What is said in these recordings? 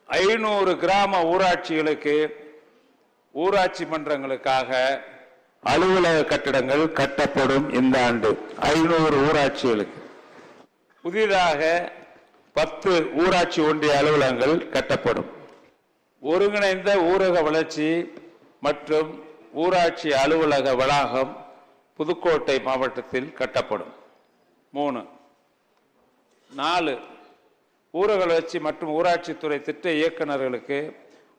500 கிராம ஊராட்சிகளுக்கு ஊராட்சி மன்றங்களுக்காக அலுவலக கட்டிடங்கள் கட்டப்படும். இந்த ஆண்டு 500 ஊராட்சிகளுக்கு புதிதாக 10 ஊராட்சி ஒன்றிய அலுவலகங்கள் கட்டப்படும். ஒருங்கிணைந்த ஊரக வளர்ச்சி மற்றும் ஊராட்சி அலுவலக வளாகம் புதுக்கோட்டை மாவட்டத்தில் கட்டப்படும். 3. 4. ஊரக வளர்ச்சி மற்றும் ஊராட்சித்துறை திட்ட இயக்குநர்களுக்கு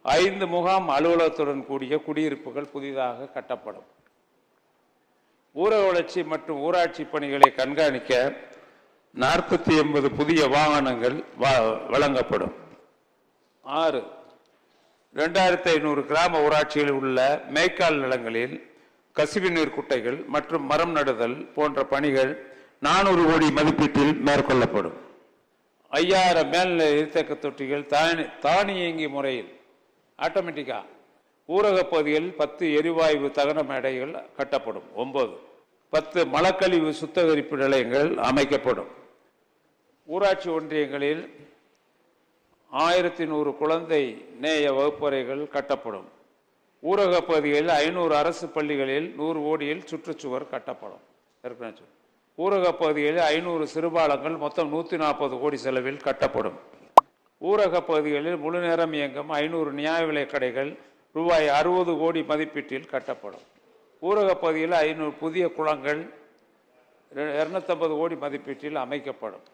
5 முகாம் அலுவலகத்துடன் கூடிய குடியிருப்புகள் புதிதாக கட்டப்படும். ஊரக வளர்ச்சி மற்றும் ஊராட்சி பணிகளை கண்காணிக்க 480 புதிய வாகனங்கள் வழங்கப்படும். 6. 2500 கிராம ஊராட்சிகளில் உள்ள மேய்க்கால் நிலங்களில் கசிவு நீர் குட்டைகள் மற்றும் மரம் நடுதல் போன்ற பணிகள் 400 கோடி மதிப்பீட்டில் மேற்கொள்ளப்படும். 5000 மேல்நிலை நீர்த்தேக்க தொட்டிகள் தானியங்கி முறையில் ஆட்டோமேட்டிக்கா ஊரக பகுதிகளில் 10 எரிவாயு தகன மேடைகள் கட்டப்படும். 9. 10 மலக்கழிவு சுத்திகரிப்பு நிலையங்கள் அமைக்கப்படும். ஊராட்சி ஒன்றியங்களில் 1100 குழந்தை நேய வகுப்பறைகள் கட்டப்படும். ஊரக பகுதிகளில் 500 அரசு பள்ளிகளில் 100 கோடியில் சுற்றுச்சுவர் கட்டப்படும். ஊரக பகுதிகளில் 500 சிறுபாலங்கள் மொத்தம் 140 கோடி செலவில் கட்டப்படும். ஊரக பகுதிகளில் முழு நேரம் இயங்கும் 500 நியாய விலை கடைகள் ரூபாய் 60 கோடி மதிப்பீட்டில் கட்டப்படும். ஊரக பகுதியில் 500 புதிய குளங்கள் 250 கோடி மதிப்பீட்டில் அமைக்கப்படும்.